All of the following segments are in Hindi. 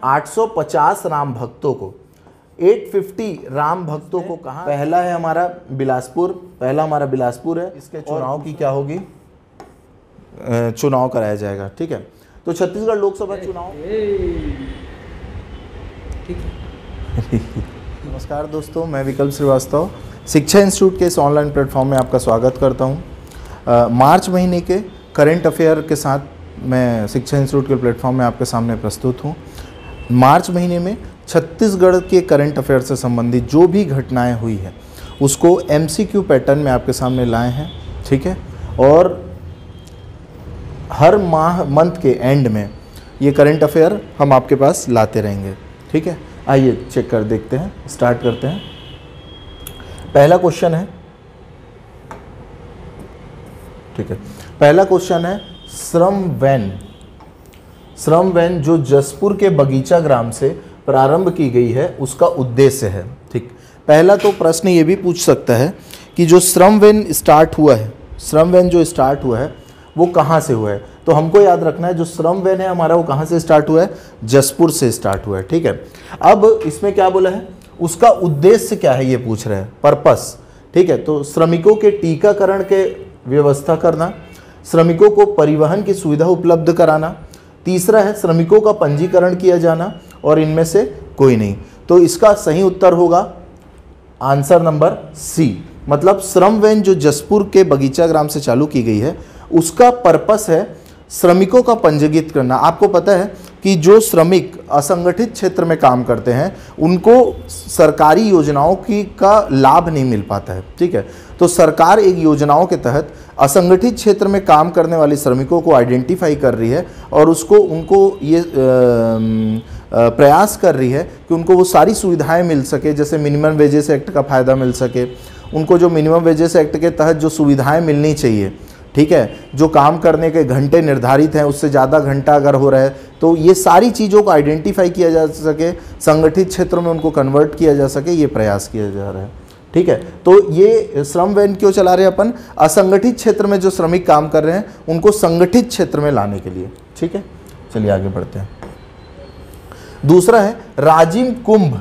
850 राम भक्तों को 850 राम भक्तों को कहा। पहला है हमारा बिलासपुर, है। इसके चुनाव की क्या होगी, चुनाव कराया जाएगा। ठीक है, तो छत्तीसगढ़ लोकसभा चुनाव। नमस्कार दोस्तों, मैं विकल्प श्रीवास्तव शिक्षा इंस्टीट्यूट के इस ऑनलाइन प्लेटफॉर्म में आपका स्वागत करता हूं। मार्च महीने के करंट अफेयर के साथ मैं शिक्षा इंस्टीट्यूट के प्लेटफॉर्म में आपके सामने प्रस्तुत हूं। मार्च महीने में छत्तीसगढ़ के करंट अफेयर से संबंधित जो भी घटनाएं हुई है उसको एमसीक्यू पैटर्न में आपके सामने लाए हैं। ठीक है, और हर मंथ के एंड में ये करंट अफेयर हम आपके पास लाते रहेंगे। ठीक है, आइए चेक कर देखते हैं, स्टार्ट करते हैं। पहला क्वेश्चन है, ठीक है, पहला क्वेश्चन है श्रम वैन जो जसपुर के बगीचा ग्राम से प्रारंभ की गई है उसका उद्देश्य है। ठीक, पहला तो प्रश्न ये भी पूछ सकता है कि जो श्रम वैन स्टार्ट हुआ है वो कहाँ से हुआ है। तो हमको याद रखना है जो श्रम वैन है हमारा वो कहाँ से स्टार्ट हुआ है, जसपुर से स्टार्ट हुआ है। ठीक है, अब इसमें क्या बोला है, उसका उद्देश्य क्या है ये पूछ रहे हैं, पर्पस। ठीक है, तो श्रमिकों के टीकाकरण के व्यवस्था करना, श्रमिकों को परिवहन की सुविधा उपलब्ध कराना, तीसरा है श्रमिकों का पंजीकरण किया जाना, और इनमें से कोई नहीं। तो इसका सही उत्तर होगा आंसर नंबर सी, मतलब श्रम वैन जो जसपुर के बगीचा ग्राम से चालू की गई है उसका पर्पस है श्रमिकों का पंजीकृत करना। आपको पता है कि जो श्रमिक असंगठित क्षेत्र में काम करते हैं उनको सरकारी योजनाओं का लाभ नहीं मिल पाता है। ठीक है, तो सरकार एक योजनाओं के तहत असंगठित क्षेत्र में काम करने वाले श्रमिकों को आइडेंटिफाई कर रही है और उनको ये प्रयास कर रही है कि उनको वो सारी सुविधाएं मिल सके, जैसे मिनिमम वेजेस एक्ट का फ़ायदा मिल सके, उनको जो मिनिमम वेजेस एक्ट के तहत जो सुविधाएं मिलनी चाहिए। ठीक है, जो काम करने के घंटे निर्धारित हैं उससे ज़्यादा घंटा अगर हो रहा है तो ये सारी चीज़ों को आइडेंटिफाई किया जा सके, संगठित क्षेत्रों में उनको कन्वर्ट किया जा सके, ये प्रयास किया जा रहा है। ठीक है, तो ये श्रम वैन क्यों चला रहे हैं अपन, असंगठित क्षेत्र में जो श्रमिक काम कर रहे हैं उनको संगठित क्षेत्र में लाने के लिए। ठीक है, चलिए आगे बढ़ते हैं। दूसरा है राजिम कुंभ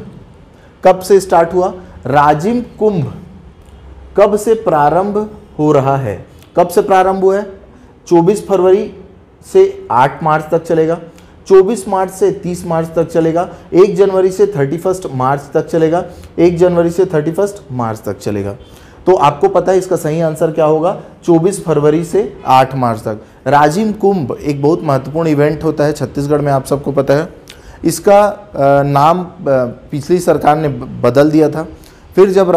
कब से स्टार्ट हुआ, राजिम कुंभ कब से प्रारंभ हो रहा है, कब से प्रारंभ हुआ है, 24 फरवरी से 8 मार्च तक चलेगा, 24 मार्च से 30 मार्च तक चलेगा, 1 जनवरी से 31 मार्च तक चलेगा, 1 जनवरी से 31 मार्च तक चलेगा। तो आपको पता है इसका सही आंसर क्या होगा, 24 फरवरी से 8 मार्च तक। राजिम कुंभ एक बहुत महत्वपूर्ण इवेंट होता है छत्तीसगढ़ में, आप सबको पता है। इसका नाम पिछली सरकार ने बदल दिया था, फिर जब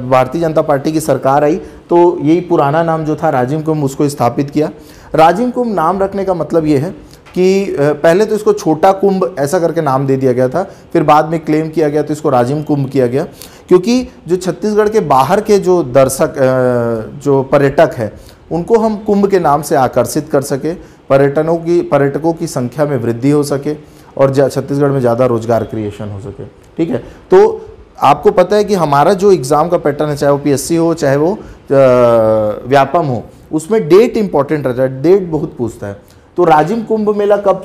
भारतीय जनता पार्टी की सरकार आई तो यही पुराना नाम जो था राजिम कुंभ उसको स्थापित किया। राजिम कुंभ नाम रखने का मतलब ये है कि पहले तो इसको छोटा कुंभ ऐसा करके नाम दे दिया गया था, फिर बाद में क्लेम किया गया तो इसको राजिम कुंभ किया गया, क्योंकि जो छत्तीसगढ़ के बाहर के जो दर्शक जो पर्यटक हैं उनको हम कुंभ के नाम से आकर्षित कर सके, पर्यटकों की संख्या में वृद्धि हो सके और छत्तीसगढ़ में ज़्यादा रोजगार क्रिएशन हो सके। ठीक है, तो आपको पता है कि हमारा जो एग्ज़ाम का पैटर्न है, चाहे वो पीएससी हो चाहे वो व्यापम हो, उसमें डेट इंपॉर्टेंट रहता है, डेट बहुत पूछता है। तो राजिम कुंभ मेला कब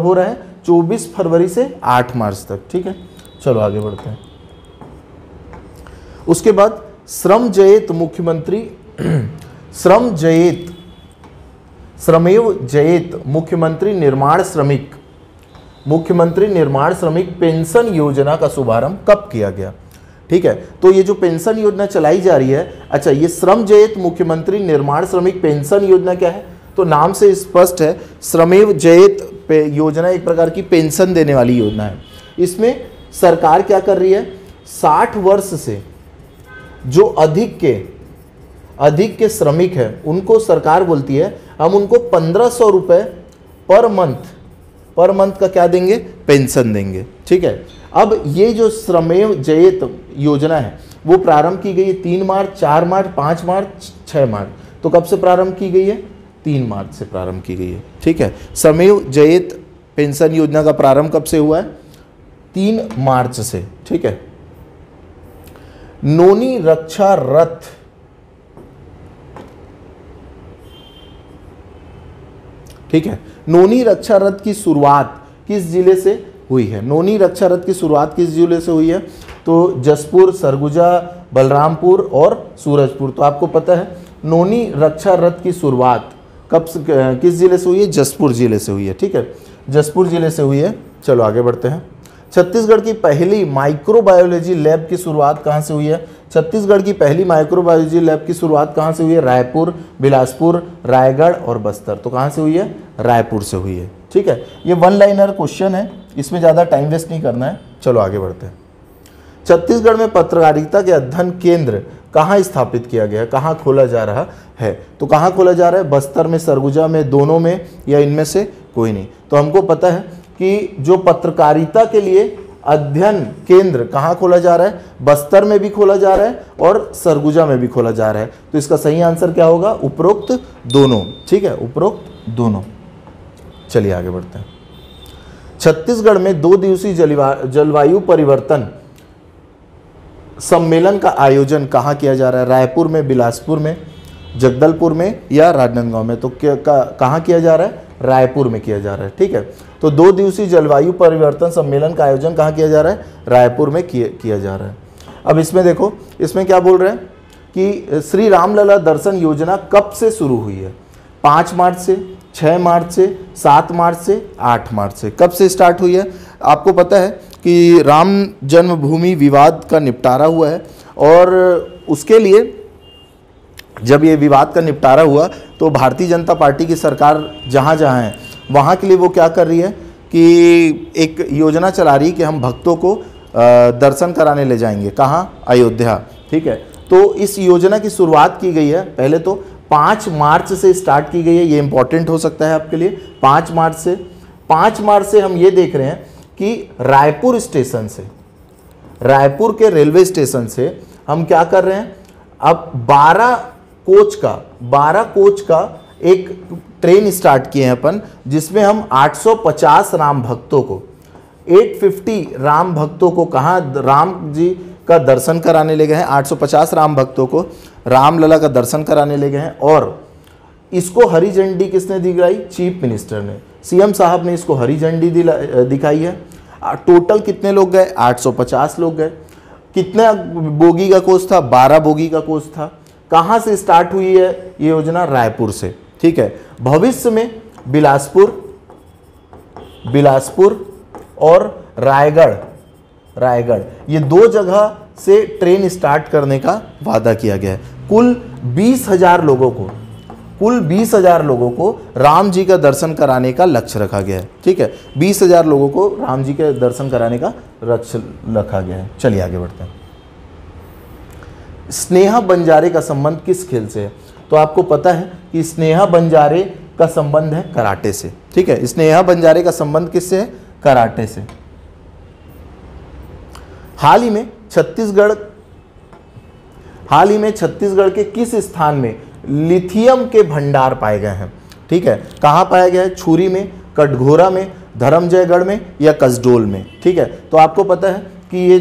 हो रहा है, 24 फरवरी से 8 मार्च तक। ठीक है, चलो आगे बढ़ते हैं। उसके बाद श्रम जयेत मुख्यमंत्री श्रमेव जयेत मुख्यमंत्री निर्माण श्रमिक पेंशन योजना का शुभारंभ कब किया गया। ठीक है, तो ये जो पेंशन योजना चलाई जा रही है, अच्छा ये श्रम जयेत मुख्यमंत्री निर्माण श्रमिक पेंशन योजना क्या है, तो नाम से स्पष्ट है, श्रमेव जयेत योजना एक प्रकार की पेंशन देने वाली योजना है। इसमें सरकार क्या कर रही है, 60 वर्ष से जो अधिक के श्रमिक हैं उनको सरकार बोलती है हम उनको 1500 रुपये पर मंथ का क्या देंगे, पेंशन देंगे। ठीक है, अब ये जो श्रमेव जयेत योजना है वो प्रारंभ की गई है 3 मार्च, 4 मार्च, 5 मार्च, 6 मार्च। तो कब से प्रारंभ की गई है, 3 मार्च से प्रारंभ की गई है। ठीक है, श्रमेव जयेत पेंशन योजना का प्रारंभ कब से हुआ है, 3 मार्च से। ठीक है, नोनी रक्षा रथ ठीक है, नोनी रक्षा रथ की शुरुआत किस जिले से हुई है। नौनी रक्षा रथ की शुरुआत किस जिले से हुई है? तो जसपुर, सरगुजा, बलरामपुर और सूरजपुर। तो आपको पता है नौनी रक्षा रथ की शुरुआत किस जिले से हुई है? जसपुर जिले से हुई है। ठीक है, जसपुर जिले से हुई है। चलो आगे बढ़ते हैं। छत्तीसगढ़ की पहली माइक्रोबायोलॉजी लैब की शुरुआत कहाँ से हुई है? छत्तीसगढ़ की पहली माइक्रोबायोलॉजी लैब की शुरुआत कहाँ से हुई है? रायपुर, बिलासपुर, रायगढ़ और बस्तर। तो कहाँ से हुई है? रायपुर से हुई है। ठीक है, ये वन लाइनर क्वेश्चन है, इसमें ज़्यादा टाइम वेस्ट नहीं करना है। चलो आगे बढ़ते हैं। छत्तीसगढ़ में पत्रकारिता के अध्ययन केंद्र कहाँ स्थापित किया गया है? कहाँ खोला जा रहा है? तो कहाँ खोला जा रहा है? बस्तर में, सरगुजा में, दोनों में, या इनमें से कोई नहीं? तो हमको पता है कि जो पत्रकारिता के लिए अध्ययन केंद्र कहाँ खोला जा रहा है? बस्तर में भी खोला जा रहा है और सरगुजा में भी खोला जा रहा है। तो इसका सही आंसर क्या होगा? उपरोक्त दोनों। ठीक है, उपरोक्त दोनों। चलिए आगे बढ़ते हैं। छत्तीसगढ़ में 2 दिवसीय जलवायु परिवर्तन सम्मेलन का आयोजन कहाँ किया जा रहा है? रायपुर में, बिलासपुर में, जगदलपुर में या राजनांदगांव में? तो कहाँ किया जा रहा है? रायपुर में किया जा रहा है। ठीक है, तो 2 दिवसीय जलवायु परिवर्तन सम्मेलन का आयोजन कहाँ किया जा रहा है? रायपुर में किया जा रहा है। अब इसमें देखो, इसमें क्या बोल रहे हैं कि श्री रामलला दर्शन योजना कब से शुरू हुई है? 5 मार्च से, 6 मार्च से, 7 मार्च से, 8 मार्च से। कब से स्टार्ट हुई है? आपको पता है कि राम जन्मभूमि विवाद का निपटारा हुआ है और उसके लिए जब ये विवाद का निपटारा हुआ तो भारतीय जनता पार्टी की सरकार जहाँ जहाँ है वहाँ के लिए वो क्या कर रही है कि एक योजना चला रही है कि हम भक्तों को दर्शन कराने ले जाएंगे। कहाँ? अयोध्या। ठीक है, तो इस योजना की शुरुआत की गई है। पहले तो 5 मार्च से स्टार्ट की गई है, ये इंपॉर्टेंट हो सकता है आपके लिए। 5 मार्च से हम ये देख रहे हैं कि रायपुर स्टेशन से, रायपुर के रेलवे स्टेशन से हम क्या कर रहे हैं? अब 12 कोच का एक ट्रेन स्टार्ट किए हैं अपन, जिसमें हम 850 राम भक्तों को, 850 राम भक्तों को कहाँ राम जी का दर्शन कराने ले गए हैं। 850 राम भक्तों को रामलला का दर्शन कराने ले गए हैं और इसको हरी झंडी किसने दिखाई? चीफ मिनिस्टर ने, सीएम साहब ने इसको हरी झंडी दिखाई है। टोटल कितने लोग गए? 850 लोग गए। कितना बोगी का कोच था? 12 बोगी का कोच था। कहाँ से स्टार्ट हुई है ये योजना? रायपुर से। ठीक है, भविष्य में बिलासपुर और रायगढ़ ये 2 जगह से ट्रेन स्टार्ट करने का वादा किया गया है। कुल 20,000 लोगों को राम जी का दर्शन कराने का लक्ष्य रखा गया है। ठीक है, 20,000 लोगों को राम जी के दर्शन कराने का लक्ष्य रखा गया है। चलिए आगे बढ़ते हैं। स्नेहा बंजारे का संबंध किस खेल से है? तो आपको पता है कि स्नेहा बंजारे का संबंध है कराटे से। ठीक है, स्नेहा बंजारे का संबंध किससे है? कराटे से। हाल ही में छत्तीसगढ़ के किस स्थान में लिथियम के भंडार पाए गए हैं? ठीक है, कहाँ पाया गया है? छुरी में, कटघोरा में, धर्मजयगढ़ में या कसडोल में? ठीक है, तो आपको पता है कि ये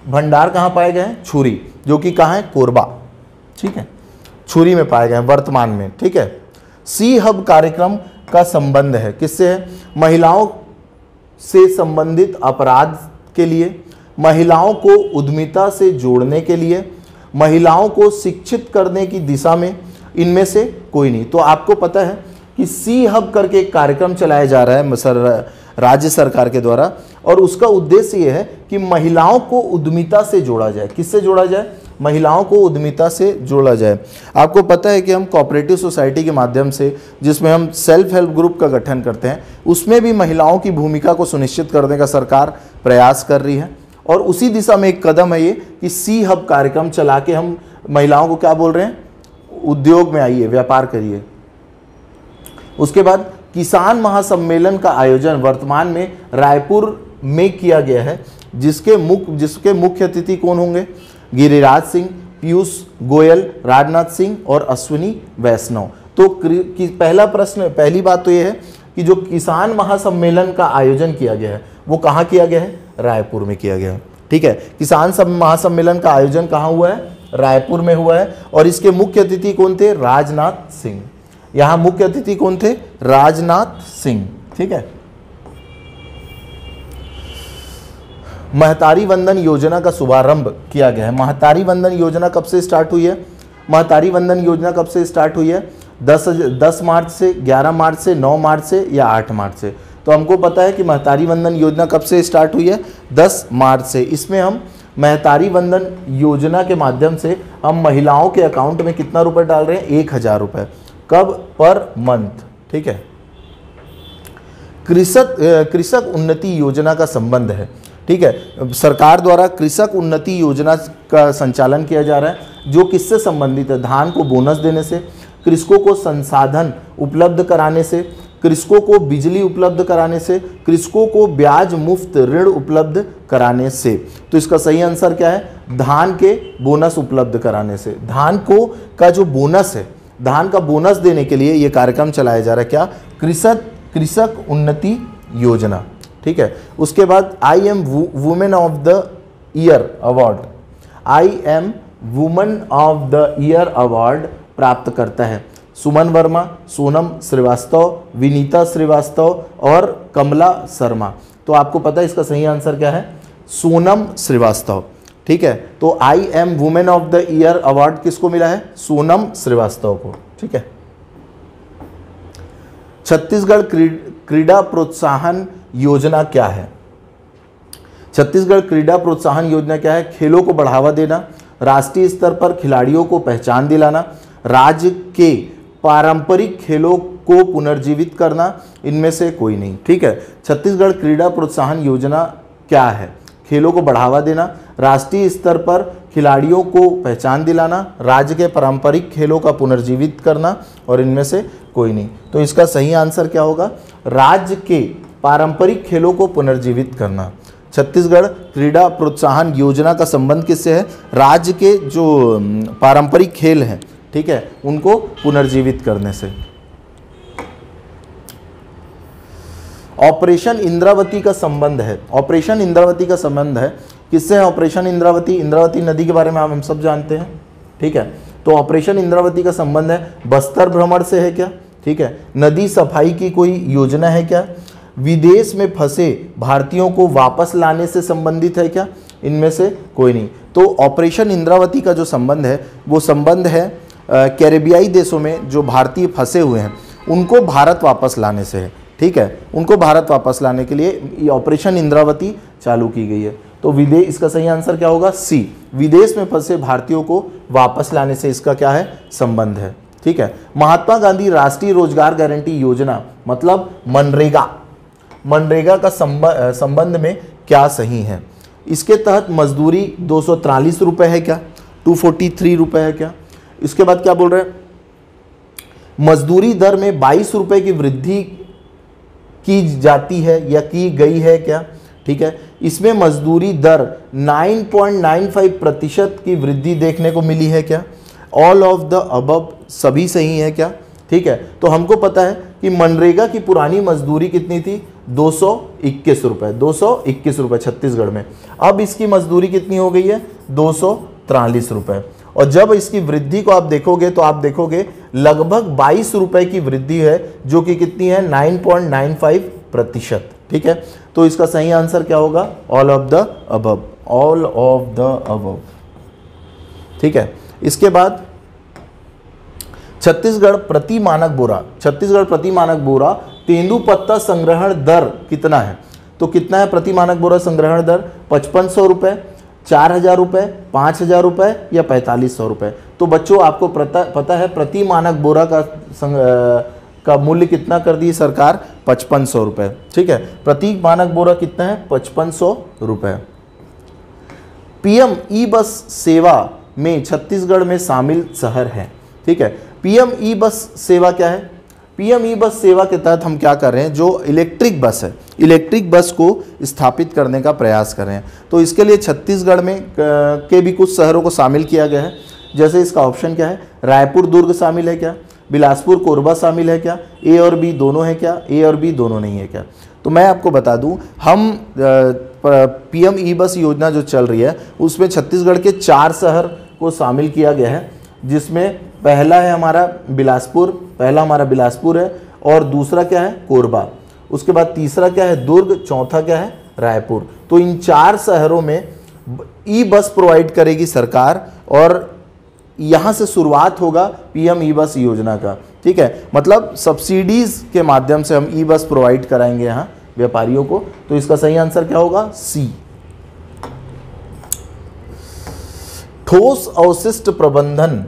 भंडार कहाँ पाए गए हैं? छुरी, जो कि कहाँ है? कोरबा। ठीक है, छुरी में पाए गए हैं वर्तमान में। ठीक है, सी हब कार्यक्रम का संबंध है किससे है? महिलाओं से संबंधित अपराध के लिए, महिलाओं को उद्यमिता से जोड़ने के लिए, महिलाओं को शिक्षित करने की दिशा में, इनमें से कोई नहीं। तो आपको पता है कि सी हब करके एक कार्यक्रम चलाया जा रहा है राज्य सरकार के द्वारा और उसका उद्देश्य ये है कि महिलाओं को उद्यमिता से जोड़ा जाए। किससे जोड़ा जाए? महिलाओं को उद्यमिता से जोड़ा जाए। आपको पता है कि हम कोऑपरेटिव सोसाइटी के माध्यम से, जिसमें हम सेल्फ हेल्प ग्रुप का गठन करते हैं, उसमें भी महिलाओं की भूमिका को सुनिश्चित करने का सरकार प्रयास कर रही है और उसी दिशा में एक कदम है ये कि सी हब कार्यक्रम चला के हम महिलाओं को क्या बोल रहे हैं? उद्योग में आइए, व्यापार करिए। उसके बाद किसान महासम्मेलन का आयोजन वर्तमान में रायपुर में किया गया है, जिसके मुख्य अतिथि कौन होंगे? गिरिराज सिंह, पीयूष गोयल, राजनाथ सिंह और अश्विनी वैष्णव। तो पहली बात तो ये है कि जो किसान महासम्मेलन का आयोजन किया गया है वो कहाँ किया गया है? रायपुर में किया गया है। ठीक है, किसान महासम्मेलन का आयोजन कहाँ हुआ है? रायपुर में हुआ है और इसके मुख्य अतिथि कौन थे? राजनाथ सिंह। यहाँ मुख्य अतिथि कौन थे? राजनाथ सिंह। ठीक है, महतारी वंदन योजना का शुभारंभ किया गया है। महतारी वंदन योजना कब से स्टार्ट हुई है? महतारी वंदन योजना कब से स्टार्ट हुई है? 10 मार्च से, 11 मार्च से, 9 मार्च से या 8 मार्च से? तो हमको पता है कि महतारी वंदन योजना कब से स्टार्ट हुई है? 10 मार्च से। इसमें हम महतारी वंदन योजना के माध्यम से हम महिलाओं के अकाउंट में कितना रुपए डाल रहे हैं? 1000 रुपये। कब? Per month. ठीक है। कृषक उन्नति योजना का संबंध है। ठीक है, सरकार द्वारा कृषक उन्नति योजना का संचालन किया जा रहा है, जो किससे संबंधित है? धान को बोनस देने से, कृषकों को संसाधन उपलब्ध कराने से, कृषकों को बिजली उपलब्ध कराने से, कृषकों को ब्याज मुफ्त ऋण उपलब्ध कराने से। तो इसका सही आंसर क्या है? धान के बोनस उपलब्ध कराने से। धान को का जो बोनस है, धान का बोनस देने के लिए ये कार्यक्रम चलाया जा रहा है। क्या? कृषक उन्नति योजना। ठीक है। उसके बाद I am women of the year award, I am woman of the year award प्राप्त करता है सुमन वर्मा, सोनम श्रीवास्तव, विनीता श्रीवास्तव और कमला शर्मा। तो आपको पता है इसका सही आंसर क्या है? सोनम श्रीवास्तव। ठीक है। तो I am women of the year award किसको मिला है? सोनम श्रीवास्तव को। ठीक है। छत्तीसगढ़ क्रीड़ा प्रोत्साहन योजना क्या है? छत्तीसगढ़ क्रीड़ा प्रोत्साहन योजना क्या है? खेलों को बढ़ावा देना, राष्ट्रीय स्तर पर खिलाड़ियों को पहचान दिलाना, राज्य के पारंपरिक खेलों को पुनर्जीवित करना, इनमें से कोई नहीं। ठीक है। छत्तीसगढ़ क्रीड़ा प्रोत्साहन योजना क्या है? खेलों को बढ़ावा देना, राष्ट्रीय स्तर पर खिलाड़ियों को पहचान दिलाना, राज्य के पारंपरिक खेलों का पुनर्जीवित करना, और इनमें से कोई नहीं। तो इसका सही आंसर क्या होगा? राज्य के पारंपरिक खेलों को पुनर्जीवित करना। छत्तीसगढ़ क्रीड़ा प्रोत्साहन योजना का संबंध किससे है? राज्य के जो पारंपरिक खेल हैं, ठीक है, उनको पुनर्जीवित करने से। ऑपरेशन इंद्रावती का संबंध है। ऑपरेशन इंद्रावती का संबंध है किससे है? ऑपरेशन इंद्रावती, इंद्रावती नदी के बारे में हम सब जानते हैं। ठीक है। तो ऑपरेशन इंद्रावती का संबंध है बस्तर भ्रमण से है क्या? ठीक है। नदी सफाई की कोई योजना है क्या? विदेश में फंसे भारतीयों को वापस लाने से संबंधित है क्या? इनमें से कोई नहीं। तो ऑपरेशन इंद्रावती का जो संबंध है वो संबंध है कैरेबियाई देशों में जो भारतीय फंसे हुए हैं उनको भारत वापस लाने से है। ठीक है। उनको भारत वापस लाने के लिए ये ऑपरेशन इंद्रावती चालू की गई है। तो विदेश, इसका सही आंसर क्या होगा? सी, विदेश में फंसे भारतीयों को वापस लाने से इसका क्या है? संबंध है। ठीक है। महात्मा गांधी राष्ट्रीय रोजगार गारंटी योजना मतलब मनरेगा, मनरेगा का संबंध में क्या सही है? इसके तहत मजदूरी 243 रुपये है क्या? 243 रुपये है क्या? इसके बाद क्या बोल रहे हैं? मजदूरी दर में 22 रुपये की वृद्धि की जाती है या की गई है क्या? ठीक है। इसमें मजदूरी दर 9.95% की वृद्धि देखने को मिली है क्या? ऑल ऑफ द अबव सभी सही है क्या? ठीक है। तो हमको पता है कि मनरेगा की पुरानी मजदूरी कितनी थी? 221 रुपये, 221 रुपये छत्तीसगढ़ में। अब इसकी मजदूरी कितनी हो गई है? 243 रुपये। और जब इसकी वृद्धि को आप देखोगे तो आप देखोगे लगभग 22 रुपये की वृद्धि है, जो कि कितनी है? 9.95%। ठीक है। तो इसका सही आंसर क्या होगा? All of the above, all of the above. ठीक है। इसके बाद छत्तीसगढ़ प्रति मानक बोरा, छत्तीसगढ़ प्रति मानक बोरा तेंदुपत्ता संग्रहण दर कितना है? तो कितना है प्रति मानक बोरा संग्रहण दर? 5500 रुपये, 4000 रुपये, 5000 रुपये या 4500 रुपये? तो बच्चों आपको पता है प्रति मानक बोरा का मूल्य कितना कर दी सरकार? 5500 रुपये। ठीक है। प्रति मानक बोरा कितना है? 5500 रुपये। पीएम ई बस सेवा में छत्तीसगढ़ में शामिल शहर है। ठीक है। पीएम ई बस सेवा क्या है? पीएम ई बस सेवा के तहत हम क्या कर रहे हैं? जो इलेक्ट्रिक बस है, इलेक्ट्रिक बस को स्थापित करने का प्रयास कर रहे हैं। तो इसके लिए छत्तीसगढ़ में के भी कुछ शहरों को शामिल किया गया है। जैसे इसका ऑप्शन क्या है? रायपुर दुर्ग शामिल है क्या? बिलासपुर कोरबा शामिल है क्या? ए और बी दोनों है क्या? ए और बी दोनों नहीं है क्या? तो मैं आपको बता दूं, हम पीएम ई बस योजना जो चल रही है उसमें छत्तीसगढ़ के 4 शहर को शामिल किया गया है, जिसमें पहला है हमारा बिलासपुर, पहला हमारा बिलासपुर है, और दूसरा क्या है? कोरबा। उसके बाद तीसरा क्या है? दुर्ग, चौथा क्या है? रायपुर। तो इन 4 शहरों में ई बस प्रोवाइड करेगी सरकार और यहाँ से शुरुआत होगा पीएम ई बस योजना का। ठीक है, मतलब सब्सिडीज के माध्यम से हम ई बस प्रोवाइड कराएंगे यहाँ व्यापारियों को। तो इसका सही आंसर क्या होगा? सी। ठोस अवशिष्ट प्रबंधन,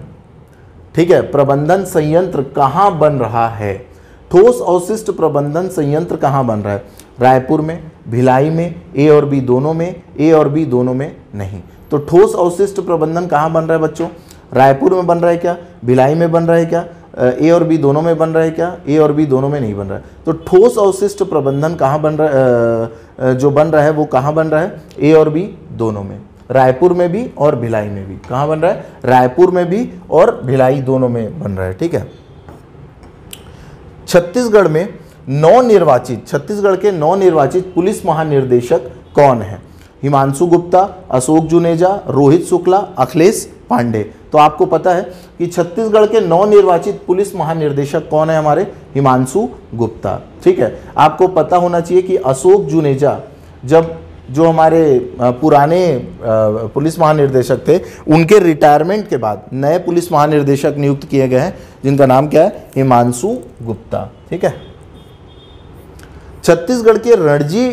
ठीक है, प्रबंधन संयंत्र कहाँ बन रहा है? ठोस अवशिष्ट प्रबंधन संयंत्र कहाँ बन रहा है? रायपुर में, भिलाई में, ए और बी दोनों में, ए और बी दोनों में नहीं। तो ठोस अवशिष्ट प्रबंधन कहाँ बन रहा है बच्चों? रायपुर में बन रहा है क्या? भिलाई में बन रहा है क्या? ए और बी दोनों में बन रहा है क्या? ए और बी दोनों में नहीं बन रहा है। तो ठोस अवशिष्ट प्रबंधन कहाँ बन रहा है? जो बन रहा है वो कहाँ बन रहा है? ए और बी दोनों में, रायपुर में भी और भिलाई में भी। कहाँ बन रहा है? रायपुर में भी और भिलाई दोनों में बन रहा है। ठीक है। छत्तीसगढ़ में छत्तीसगढ़ के नवनिर्वाचित पुलिस महानिर्देशक कौन है? हिमांशु गुप्ता, अशोक जुनेजा, रोहित शुक्ला, अखिलेश पांडे। तो आपको पता है कि छत्तीसगढ़ के नवनिर्वाचित पुलिस महानिर्देशक कौन है? हमारे हिमांशु गुप्ता। ठीक है, आपको पता होना चाहिए कि अशोक जुनेजा जो हमारे पुराने पुलिस महानिर्देशक थे, उनके रिटायरमेंट के बाद नए पुलिस महानिर्देशक नियुक्त किए गए हैं, जिनका नाम क्या है? हिमांशु गुप्ता। ठीक है। छत्तीसगढ़ के रणजी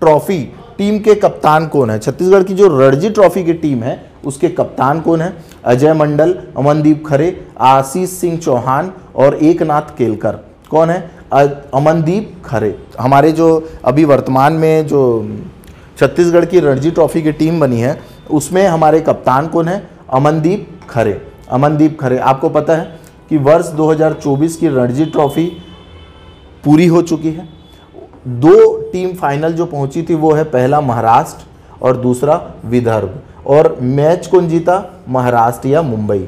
ट्रॉफी टीम के कप्तान कौन है? छत्तीसगढ़ की जो रणजी ट्रॉफी की टीम है उसके कप्तान कौन है? अजय मंडल, अमनदीप खरे, आशीष सिंह चौहान और एकनाथ केलकर। कौन है? अमनदीप खरे। हमारे जो अभी वर्तमान में जो छत्तीसगढ़ की रणजी ट्रॉफी की टीम बनी है उसमें हमारे कप्तान कौन है? अमनदीप खरे। अमनदीप खरे। आपको पता है कि वर्ष 2024 की रणजी ट्रॉफी पूरी हो चुकी है। 2 टीम फाइनल जो पहुंची थी वो है, पहला महाराष्ट्र और दूसरा विदर्भ। और मैच कौन जीता? महाराष्ट्र या मुंबई।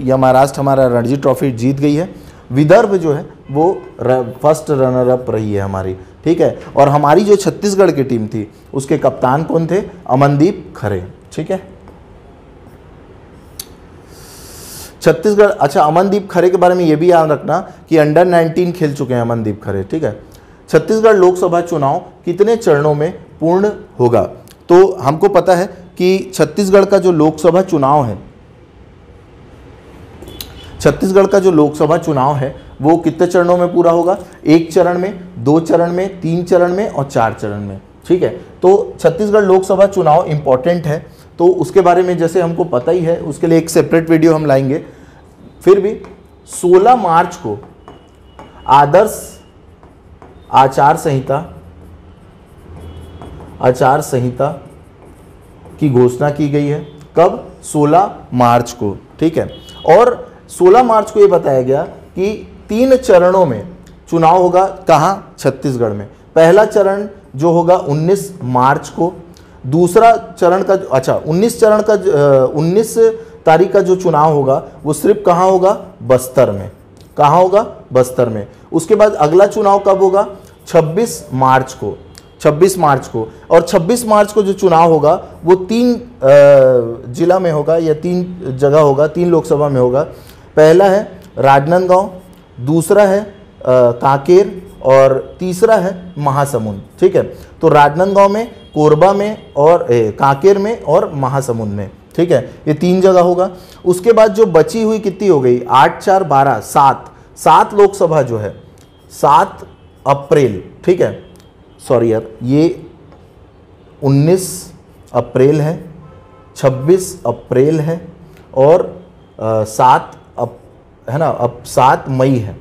या महाराष्ट्र हमारा रणजी ट्रॉफी जीत गई है। विदर्भ जो है वो फर्स्ट रनर अप रही है हमारी। ठीक है। और हमारी जो छत्तीसगढ़ की टीम थी उसके कप्तान कौन थे? अमनदीप खरे। ठीक है। छत्तीसगढ़, अच्छा, अमनदीप खरे के बारे में ये भी याद रखना कि अंडर 19 खेल चुके हैं अमनदीप खरे। ठीक है। छत्तीसगढ़ लोकसभा चुनाव कितने चरणों में पूर्ण होगा? तो हमको पता है कि छत्तीसगढ़ का जो लोकसभा चुनाव है वो कितने चरणों में पूरा होगा? 1 चरण में, 2 चरण में, 3 चरण में और 4 चरण में। ठीक है। तो छत्तीसगढ़ लोकसभा चुनाव इंपॉर्टेंट है, तो उसके बारे में जैसे हमको पता ही है, उसके लिए एक सेपरेट वीडियो हम लाएंगे। फिर भी 16 मार्च को आदर्श आचार संहिता की घोषणा की गई है। कब? 16 मार्च को। ठीक है। और 16 मार्च को ये बताया गया कि 3 चरणों में चुनाव होगा। कहाँ? छत्तीसगढ़ में। पहला चरण जो होगा 19 मार्च को, दूसरा चरण का 19 तारीख का जो चुनाव होगा वो सिर्फ कहाँ होगा? बस्तर में। कहाँ होगा? बस्तर में। उसके बाद अगला चुनाव कब होगा? 26 मार्च को। और 26 मार्च को जो चुनाव होगा वो 3 जिला में होगा या 3 जगह होगा, 3 लोकसभा में होगा। पहला है राजनांदगांव, दूसरा है कांकेर और तीसरा है महासमुंद। ठीक है। तो राजनांदगांव में, कोरबा में और कांकेर में और महासमुंद में। ठीक है। ये 3 जगह होगा। उसके बाद जो बची हुई कितनी हो गई? 8, 4, 12, 7 लोकसभा जो है 7 अप्रैल। ठीक है, सॉरी यार, ये 19 अप्रैल है, 26 अप्रैल है और 7 है ना, अब 7 मई है।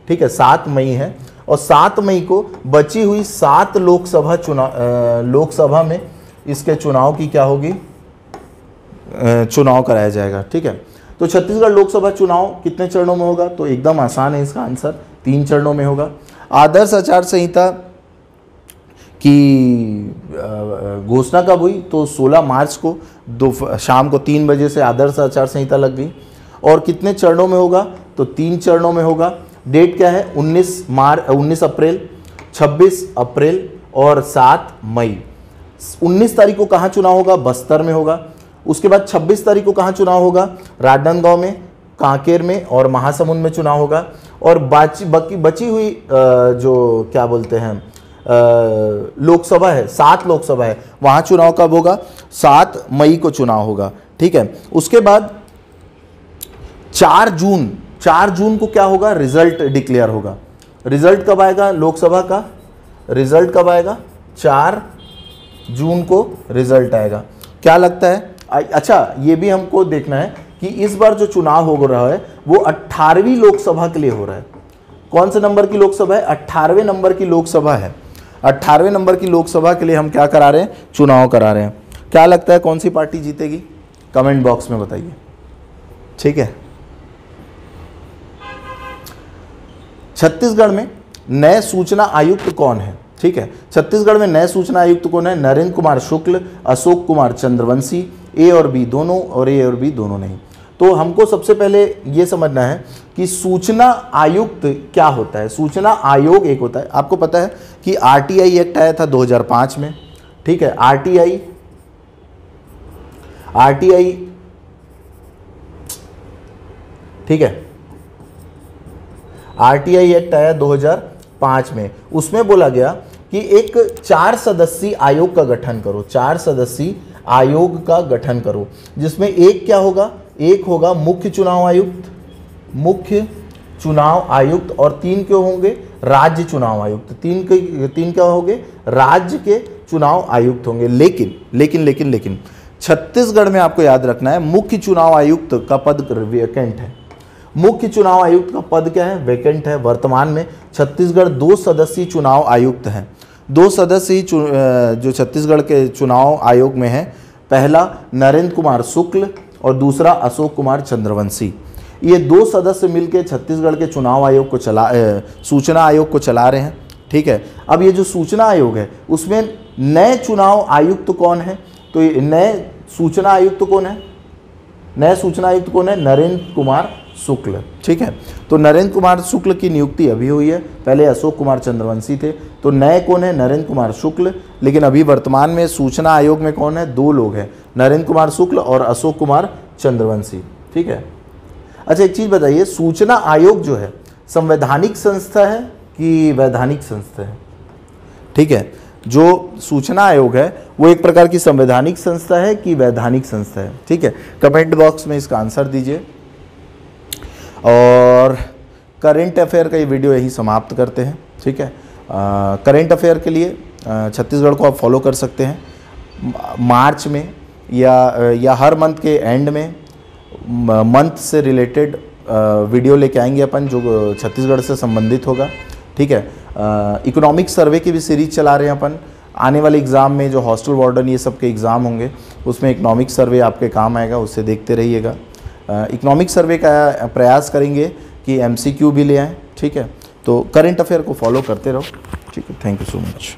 ठीक है, 7 मई है। और 7 मई को बची हुई 7 लोकसभा में इसके चुनाव की क्या होगी? चुनाव कराया जाएगा। ठीक है। तो छत्तीसगढ़ लोकसभा चुनाव कितने चरणों में होगा? तो एकदम आसान है इसका आंसर, 3 चरणों में होगा। आदर्श आचार संहिता की घोषणा कब हुई? तो 16 मार्च को शाम को 3 बजे से आदर्श आचार संहिता लग गई। और कितने चरणों में होगा? तो 3 चरणों में होगा। डेट क्या है? 19 अप्रैल, 26 अप्रैल और 7 मई। 19 तारीख को कहाँ चुनाव होगा? बस्तर में होगा। उसके बाद 26 तारीख को कहाँ चुनाव होगा? राजनांदगांव में, कांकेर में और महासमुंद में चुनाव होगा। और बची हुई जो क्या बोलते हैं लोकसभा है, 7 लोकसभा है, वहाँ चुनाव कब होगा? 7 मई को चुनाव होगा, ठीक है। उसके बाद 4 जून को क्या होगा? रिजल्ट डिक्लेयर होगा। रिजल्ट कब आएगा लोकसभा का? रिजल्ट कब आएगा? 4 जून को रिजल्ट आएगा। क्या लगता है? अच्छा, ये भी हमको देखना है कि इस बार जो चुनाव हो रहा है वो 18वीं लोकसभा के लिए हो रहा है। कौन से नंबर की लोकसभा है? 18वें नंबर की लोकसभा है। 18वें नंबर की लोकसभा के लिए हम क्या करा रहे हैं? चुनाव करा रहे हैं। क्या लगता है कौन सी पार्टी जीतेगी? कमेंट बॉक्स में बताइए, ठीक है। छत्तीसगढ़ में नए सूचना आयुक्त कौन है? ठीक है, छत्तीसगढ़ में नए सूचना आयुक्त कौन है? नरेंद्र कुमार शुक्ल, अशोक कुमार चंद्रवंशी, ए और बी दोनों, और ए और बी दोनों नहीं। तो हमको सबसे पहले ये समझना है कि सूचना आयुक्त क्या होता है। सूचना आयोग एक होता है, आपको पता है कि आरटीआई एक्ट आया था 2005 में, ठीक है। आरटीआई ठीक है, आरटीआई एक्ट आया 2005 में। उसमें बोला गया कि एक 4 सदस्यीय आयोग का गठन करो, 4 सदस्यीय आयोग का गठन करो, जिसमें एक क्या होगा? एक होगा मुख्य चुनाव आयुक्त, मुख्य चुनाव आयुक्त, और 3 क्यों होंगे? राज्य चुनाव आयुक्त। 3 क्या होंगे? राज्य के चुनाव आयुक्त होंगे। लेकिन छत्तीसगढ़ में आपको याद रखना है, मुख्य चुनाव आयुक्त का पद वैकेंट है। मुख्य चुनाव आयुक्त का पद क्या है? वैकेंट है। वर्तमान में छत्तीसगढ़ 2 सदस्यीय चुनाव आयुक्त हैं। 2 सदस्यीय जो छत्तीसगढ़ के चुनाव आयोग में है, पहला नरेंद्र कुमार शुक्ल और दूसरा अशोक कुमार चंद्रवंशी। ये 2 सदस्य मिलकर छत्तीसगढ़ के चुनाव आयोग को सूचना आयोग को चला रहे हैं, ठीक है। अब ये जो सूचना आयोग है उसमें नए चुनाव आयुक्त कौन है? तो ये नए सूचना आयुक्त कौन है? नए सूचना आयुक्त कौन है? नरेंद्र कुमार शुक्ल, ठीक है। तो नरेंद्र कुमार शुक्ल की नियुक्ति अभी हुई है, पहले अशोक कुमार चंद्रवंशी थे। तो नए कौन है? नरेंद्र कुमार शुक्ल। लेकिन अभी वर्तमान में सूचना आयोग में कौन है? 2 लोग हैं, नरेंद्र कुमार शुक्ल और अशोक कुमार चंद्रवंशी, ठीक है। अच्छा, एक चीज़ बताइए, सूचना आयोग जो है संवैधानिक संस्था है कि वैधानिक संस्था है? ठीक है, जो सूचना आयोग है वो एक प्रकार की संवैधानिक संस्था है कि वैधानिक संस्था है? ठीक है, कमेंट बॉक्स में इसका आंसर दीजिए। और करेंट अफेयर का ये वीडियो यही समाप्त करते हैं, ठीक है। करेंट अफेयर के लिए छत्तीसगढ़ को आप फॉलो कर सकते हैं। मार्च में या हर मंथ के एंड में मंथ से रिलेटेड वीडियो लेके आएंगे अपन, जो छत्तीसगढ़ से संबंधित होगा, ठीक है। इकोनॉमिक सर्वे की भी सीरीज चला रहे हैं अपन। आने वाले एग्ज़ाम में जो हॉस्टल वार्डन ये सब के एग्ज़ाम होंगे उसमें इकोनॉमिक सर्वे आपके काम आएगा, उससे देखते रहिएगा। इकोनॉमिक सर्वे का प्रयास करेंगे कि MCQ भी ले आएँ, ठीक है। तो करेंट अफेयर को फॉलो करते रहो, ठीक है। Thank you so much.